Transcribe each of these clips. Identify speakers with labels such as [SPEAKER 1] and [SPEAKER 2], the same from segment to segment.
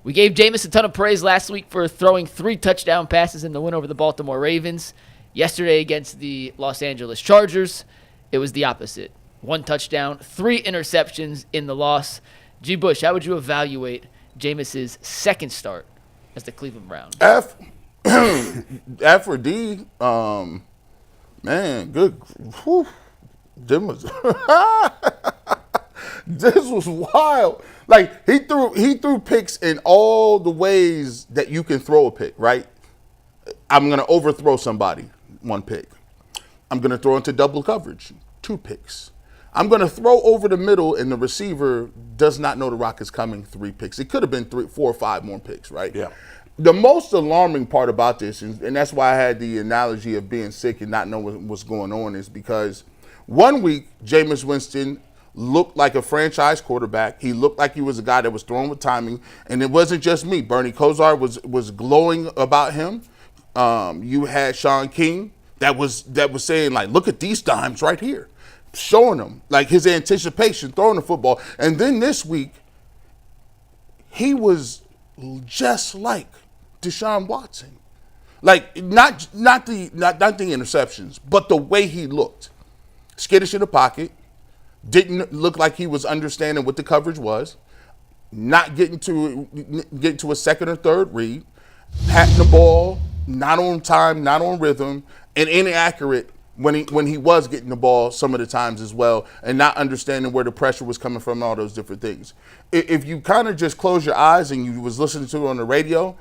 [SPEAKER 1] We gave Jameis a ton of praise last week for throwing 3 touchdown passes in the win over the Baltimore Ravens. Yesterday against the Los Angeles Chargers, it was the opposite. 1 touchdown, 3 interceptions in the loss. G. Bush, how would you evaluate Jameis's second start as the Cleveland Browns?
[SPEAKER 2] F or D, man, good. Whew. This was wild. Like he threw picks in all the ways that you can throw a pick, right? I'm gonna overthrow somebody, 1 pick. I'm gonna throw into double coverage, 2 picks. I'm gonna throw over the middle and the receiver does not know the rock is coming, 3 picks. It could have been 3, 4, or 5 more picks, right?
[SPEAKER 3] Yeah.
[SPEAKER 2] The most alarming part about this, and that's why I had the analogy of being sick and not knowing what's going on, is because 1 week, Jameis Winston looked like a franchise quarterback. He looked like he was a guy that was throwing with timing, and it wasn't just me. Bernie Kosar was glowing about him. You had Sean King that was saying, like, look at these dimes right here, showing him like his anticipation throwing the football. And then this week, he was just like Deshaun Watson, like not the interceptions, but the way he looked, skittish in the pocket, didn't look like he was understanding what the coverage was, not getting to a second or third read, patting the ball, not on time, not on rhythm, and inaccurate when he was getting the ball some of the times as well, and not understanding where the pressure was coming from, all those different things. If you kind of just close your eyes and you was listening to it on the radio,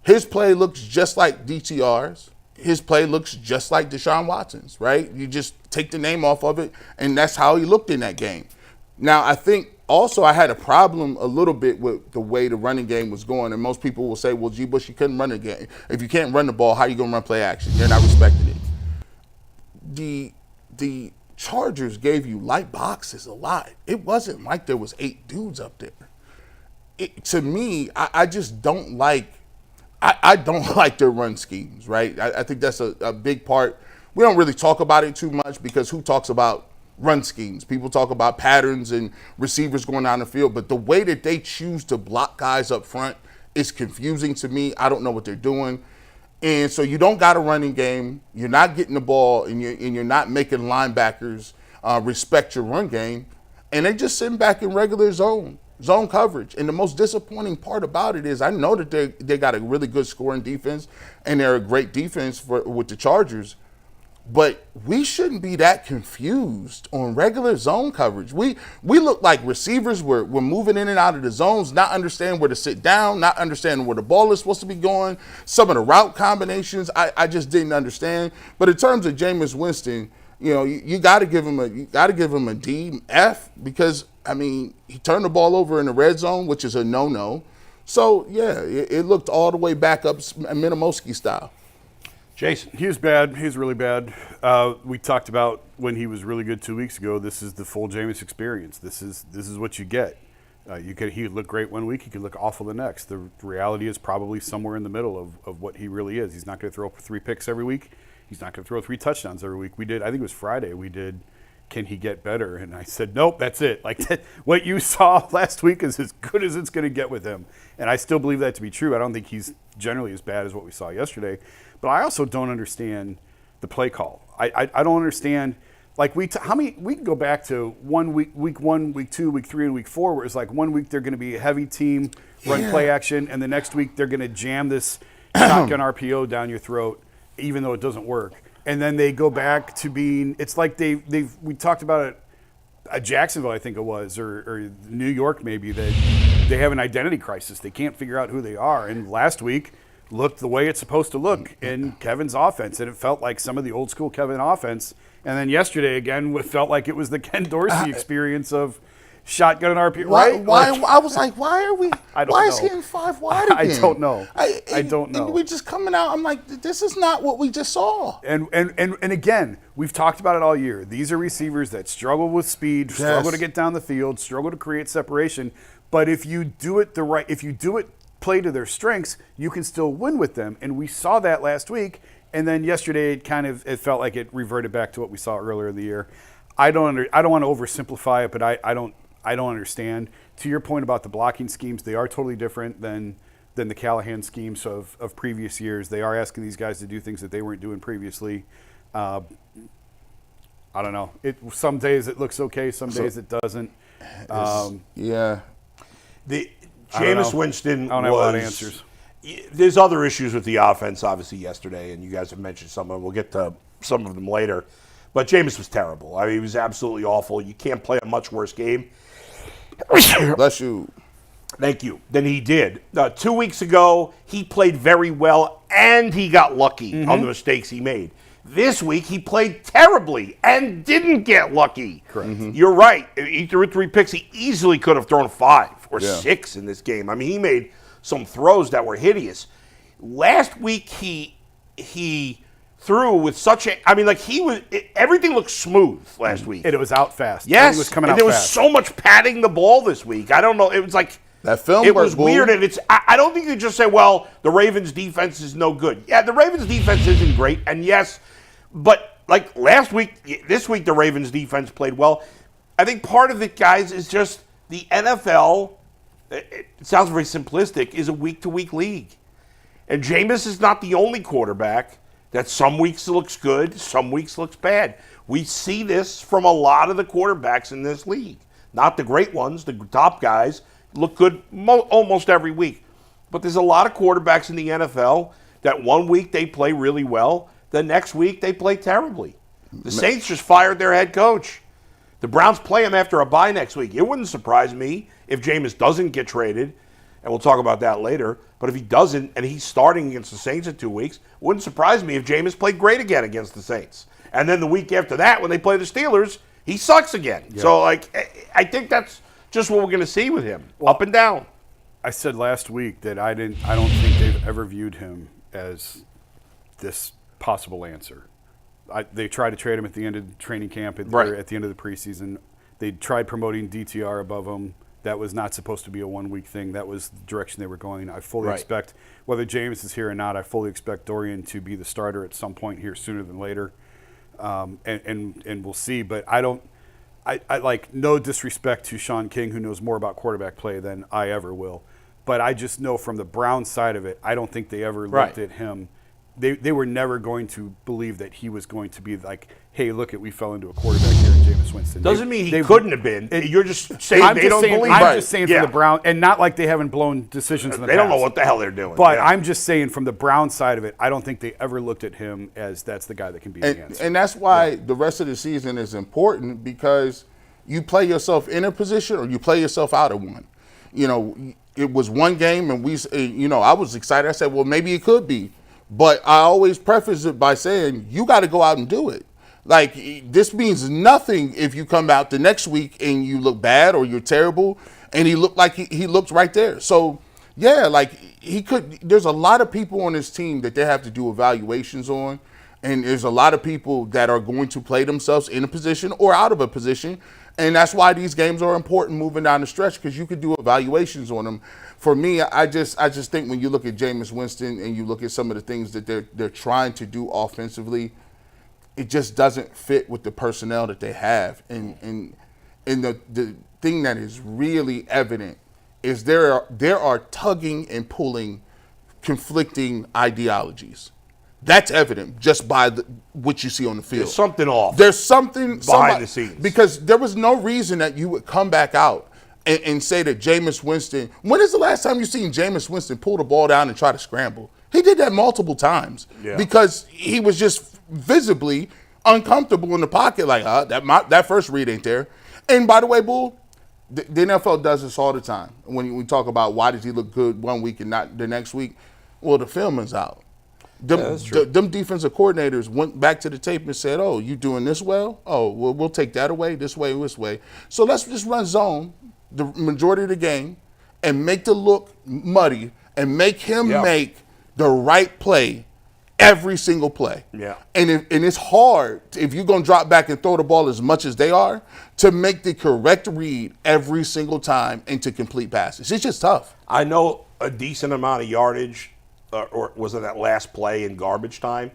[SPEAKER 2] his play looks just like DTR's. His play looks just like Deshaun Watson's, right? You just take the name off of it, and that's how he looked in that game. Now, I think also I had a problem a little bit with the way the running game was going, and most people will say, well, G. Bush, you couldn't run the game. If you can't run the ball, how are you going to run play action? They're not respecting it. The Chargers gave you light boxes a lot. It wasn't like there was 8 dudes up there. To me, I just don't like I don't like their run schemes, right? I think that's a big part. We don't really talk about it too much because who talks about run schemes? People talk about patterns and receivers going down the field, but the way that they choose to block guys up front is confusing to me. I don't know what they're doing. And so you don't got a running game. You're not getting the ball, and you're not making linebackers respect your run game. And they're just sitting back in regular zone coverage. And the most disappointing part about it is I know that they got a really good scoring defense, and they're a great defense with the Chargers. But we shouldn't be that confused on regular zone coverage. We look like receivers were moving in and out of the zones, not understanding where to sit down, not understanding where the ball is supposed to be going. Some of the route combinations, I just didn't understand. But in terms of Jameis Winston, you got to give him a D, F, because I mean he turned the ball over in the red zone, which is a no-no. So yeah, it looked all the way back up Minimowski style.
[SPEAKER 3] Jason. He was bad. He was really bad. We talked about when he was really good 2 weeks ago. This is the full Jameis experience. This is what you get. He could look great 1 week. He could look awful the next. The reality is probably somewhere in the middle of what he really is. He's not going to throw 3 picks every week. He's not going to throw 3 touchdowns every week. We did, I think it was Friday, we did, can he get better? And I said, nope, that's it. Like what you saw last week is as good as it's going to get with him. And I still believe that to be true. I don't think he's generally as bad as what we saw yesterday. But I also don't understand the play call. I don't understand. Like we can go back to week 1, week 2, week 3, and week 4, where it's like 1 week they're going to be a heavy team, run play action, and the next week they're going to jam this shotgun RPO down your throat, even though it doesn't work. And then they go back to being. It's like we talked about it at Jacksonville, I think it was, or New York maybe, that they have an identity crisis. They can't figure out who they are. And last week looked the way it's supposed to look in Kevin's offense, and it felt like some of the old school Kevin offense. And then yesterday again, it felt like it was the Ken Dorsey experience of shotgun and RPO. Right?
[SPEAKER 2] Why? I was like, why are we? Why is he in 5 wide again?
[SPEAKER 3] I don't know. I don't know.
[SPEAKER 2] And we're just coming out. I'm like, this is not what we just saw.
[SPEAKER 3] And again, we've talked about it all year. These are receivers that struggle with speed, struggle to get down the field, struggle to create separation. But if you do it play to their strengths, you can still win with them. And we saw that last week. And then yesterday, it felt like it reverted back to what we saw earlier in the year. I don't want to oversimplify it, but I don't understand. to your point about the blocking schemes, they are totally different than the Callahan schemes of previous years. They are asking these guys to do things that they weren't doing previously. I don't know. Some days it looks okay, some days it doesn't.
[SPEAKER 2] Yeah.
[SPEAKER 4] The Jameis Winston
[SPEAKER 3] I don't have a lot of answers.
[SPEAKER 4] There's other issues with the offense, obviously, yesterday, and you guys have mentioned some of them. We'll get to some of them later. But Jameis was terrible. I mean, he was absolutely awful. You can't play a much worse game.
[SPEAKER 2] Bless you.
[SPEAKER 4] Thank you. Than he did. 2 weeks ago, he played very well, and he got lucky on the mistakes he made. This week, he played terribly and didn't get lucky.
[SPEAKER 3] Correct.
[SPEAKER 4] You're right. He threw 3 picks. He easily could have thrown 5 or 6 in this game. I mean, he made some throws that were hideous. Last week, he threw with such a. I mean, like everything looked smooth last week.
[SPEAKER 3] And it was out fast.
[SPEAKER 4] Yes,
[SPEAKER 3] It was coming
[SPEAKER 4] and
[SPEAKER 3] out
[SPEAKER 4] there was
[SPEAKER 3] fast.
[SPEAKER 4] so much patting the ball this week. I don't know. It was like
[SPEAKER 2] That film
[SPEAKER 4] it was
[SPEAKER 2] work,
[SPEAKER 4] weird,
[SPEAKER 2] Bull.
[SPEAKER 4] and I don't think you just say, "Well, the Ravens' defense is no good." Yeah, the Ravens' defense isn't great, and yes, but like last week, this week the Ravens' defense played well. I think part of it, guys, is just the NFL. It sounds very simplistic. Is a week-to-week league, and Jameis is not the only quarterback that some weeks looks good, some weeks looks bad. We see this from a lot of the quarterbacks in this league. Not the great ones, the top guys look good almost every week. But there's a lot of quarterbacks in the NFL that one week they play really well, the next week they play terribly. The Saints just fired their head coach. The Browns play him after a bye next week. It wouldn't surprise me if Jameis doesn't get traded, and we'll talk about that later. But if he doesn't, and he's starting against the Saints in 2 weeks, wouldn't surprise me if Jameis played great again against the Saints. And then the week after that, when they play the Steelers, he sucks again. Yeah. So, I think that's just what we're going to see with him, up and down.
[SPEAKER 3] I said last week that I don't think they've ever viewed him as this possible answer. They tried to trade him at the end of training camp, at the end of the preseason. They tried promoting DTR above him. That was not supposed to be a 1 week thing. That was the direction they were going. I fully expect, whether James is here or not, I fully expect Dorian to be the starter at some point here sooner than later. And we'll see. But I like, no disrespect to Sean King, who knows more about quarterback play than I ever will. But I just know from the Browns side of it, I don't think they ever looked at him. They were never going to believe that he was going to be like, hey, look we fell into a quarterback here in Jameis Winston.
[SPEAKER 4] Doesn't mean he couldn't have been. You're just saying they don't believe.
[SPEAKER 3] I'm just saying from the Browns, and not like they haven't blown decisions in the past.
[SPEAKER 4] They don't know what the hell they're doing.
[SPEAKER 3] But I'm just saying from the Browns side of it, I don't think they ever looked at him as that's the guy that can be the answer.
[SPEAKER 2] And that's why the rest of the season is important, because you play yourself in a position or you play yourself out of one. You know, it was one game, and I was excited. I said, well, maybe it could be. But I always preface it by saying, you got to go out and do it. Like, this means nothing if you come out the next week and you look bad or you're terrible, and he looked like he looked right there. So, yeah, like, there's a lot of people on this team that they have to do evaluations on, and there's a lot of people that are going to play themselves in a position or out of a position, and that's why these games are important moving down the stretch, because you could do evaluations on them. For me, I just think when you look at Jameis Winston and you look at some of the things that they're trying to do offensively, it just doesn't fit with the personnel that they have. And the thing that is really evident is there are tugging and pulling conflicting ideologies. That's evident just by what you see on the field.
[SPEAKER 4] There's something off.
[SPEAKER 2] There's something
[SPEAKER 4] behind the scenes.
[SPEAKER 2] Because there was no reason that you would come back out and say that Jameis Winston, when is the last time you seen Jameis Winston pull the ball down and try to scramble? He did that multiple times because he was just visibly uncomfortable in the pocket, like, that first read ain't there. And by the way, Bull, the NFL does this all the time. When we talk about why does he look good one week and not the next week, well, the film is out. Them defensive coordinators went back to the tape and said, oh, you doing this well? Oh, well, we'll take that away, this way. So let's just run zone the majority of the game and make the look muddy and make him make the right play every single play.
[SPEAKER 4] Yeah.
[SPEAKER 2] And it's hard, if you're going to drop back and throw the ball as much as they are, to make the correct read every single time and to complete passes. It's just tough.
[SPEAKER 4] I know a decent amount of yardage, or was it that last play in garbage time?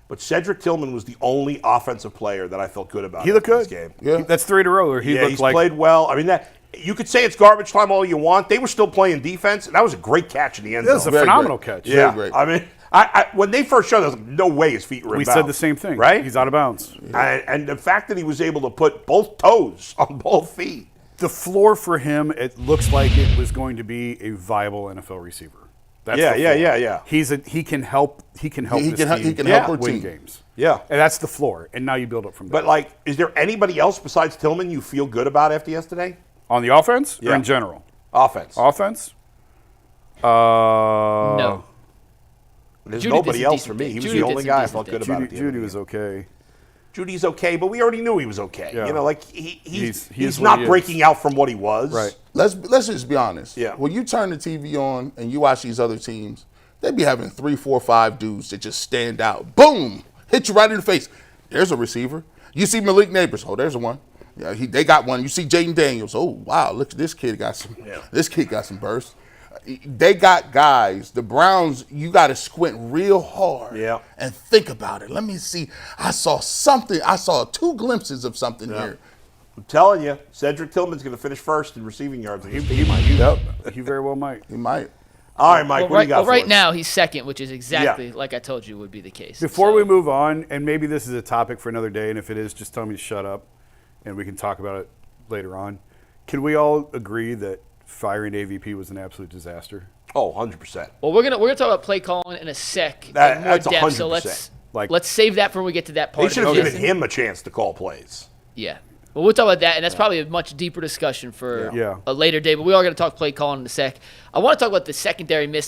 [SPEAKER 4] But Cedric Tillman was the only offensive player that I felt good about.
[SPEAKER 3] He looked good.
[SPEAKER 4] This game.
[SPEAKER 2] Yeah.
[SPEAKER 3] That's 3 in a row where he looked
[SPEAKER 4] he's
[SPEAKER 3] like.
[SPEAKER 4] Played well. I mean, you could say it's garbage time all you want. They were still playing defense, and that was a great catch in the end
[SPEAKER 3] That was
[SPEAKER 4] zone.
[SPEAKER 3] a
[SPEAKER 2] Very
[SPEAKER 3] phenomenal
[SPEAKER 2] great.
[SPEAKER 3] catch.
[SPEAKER 4] Yeah,
[SPEAKER 2] great.
[SPEAKER 4] I mean, I when they first showed, I was like, no way his feet were in
[SPEAKER 3] We
[SPEAKER 4] bounds.
[SPEAKER 3] said the same thing.
[SPEAKER 4] Right?
[SPEAKER 3] He's out of bounds.
[SPEAKER 4] And the fact that he was able to put both toes on both feet.
[SPEAKER 3] The floor for him, it looks like it was going to be a viable NFL receiver. That's
[SPEAKER 4] Yeah,
[SPEAKER 3] the
[SPEAKER 4] yeah,
[SPEAKER 3] floor.
[SPEAKER 4] yeah, yeah.
[SPEAKER 3] He can help. He can help.
[SPEAKER 2] He
[SPEAKER 3] this
[SPEAKER 2] can-
[SPEAKER 3] team
[SPEAKER 2] he can help our
[SPEAKER 3] win
[SPEAKER 2] team.
[SPEAKER 3] games.
[SPEAKER 4] Yeah.
[SPEAKER 3] And that's the floor. And now you build up from there.
[SPEAKER 4] But, like, is there anybody else besides Tillman you feel good about after yesterday?
[SPEAKER 3] On the offense or
[SPEAKER 4] Yeah.
[SPEAKER 3] in general?
[SPEAKER 4] Offense.
[SPEAKER 3] Offense.
[SPEAKER 1] No.
[SPEAKER 4] There's
[SPEAKER 1] Judy did
[SPEAKER 4] nobody
[SPEAKER 1] some
[SPEAKER 4] else for
[SPEAKER 1] decent
[SPEAKER 4] me.
[SPEAKER 1] things.
[SPEAKER 4] He was
[SPEAKER 1] Judy
[SPEAKER 4] the
[SPEAKER 1] did
[SPEAKER 4] only
[SPEAKER 1] some
[SPEAKER 4] guy I
[SPEAKER 1] decent
[SPEAKER 4] felt good
[SPEAKER 1] things.
[SPEAKER 4] about. at the end of
[SPEAKER 3] Judy
[SPEAKER 4] the
[SPEAKER 3] was
[SPEAKER 4] game.
[SPEAKER 3] okay.
[SPEAKER 4] Judy's okay, but we already knew he was okay.
[SPEAKER 3] Yeah.
[SPEAKER 4] You know, like
[SPEAKER 3] He
[SPEAKER 4] he's
[SPEAKER 3] is what
[SPEAKER 4] not
[SPEAKER 3] he is.
[SPEAKER 4] breaking out from what he was.
[SPEAKER 3] Right.
[SPEAKER 2] Let's just be honest.
[SPEAKER 4] Yeah.
[SPEAKER 2] When you turn the TV on and you watch these other teams, they be having 3, 4, 5 dudes that just stand out. Boom! Hit you right in the face. There's a receiver. You see Malik Neighbors. Oh, there's one. Yeah, they got one. You see Jaden Daniels. Oh, wow! Look, this kid got some.
[SPEAKER 4] Yeah.
[SPEAKER 2] This kid got some burst. They got guys. The Browns. You got to squint real hard.
[SPEAKER 4] Yeah.
[SPEAKER 2] And think about it. Let me see. I saw something. I saw 2 glimpses of something here.
[SPEAKER 4] I'm telling you, Cedric Tillman's going to finish first in receiving yards.
[SPEAKER 3] He might.
[SPEAKER 2] Yep.
[SPEAKER 3] He very well might.
[SPEAKER 2] He might.
[SPEAKER 4] All right, Mike, what do you got for
[SPEAKER 1] right
[SPEAKER 4] us?
[SPEAKER 1] now, he's second, which is exactly like I told you would be the case.
[SPEAKER 3] Before
[SPEAKER 1] So-
[SPEAKER 3] we move on, and maybe this is a topic for another day, and if it is, just tell me to shut up, and we can talk about it later on. Can we all agree that firing AVP was an absolute disaster?
[SPEAKER 4] Oh, 100%.
[SPEAKER 1] Well, we're gonna talk about play calling in a sec
[SPEAKER 4] That-
[SPEAKER 1] in more
[SPEAKER 4] that's
[SPEAKER 1] depth. So
[SPEAKER 4] 100%.
[SPEAKER 1] let's save that for when we get to that part.
[SPEAKER 4] They
[SPEAKER 1] of
[SPEAKER 4] should
[SPEAKER 1] the
[SPEAKER 4] have given
[SPEAKER 1] season.
[SPEAKER 4] him a chance to call plays.
[SPEAKER 1] Yeah. Well, we'll talk about that, and that's probably a much deeper discussion for
[SPEAKER 3] Yeah.
[SPEAKER 1] a later day. But we are going to talk play calling in a sec. I want to talk about the secondary mishap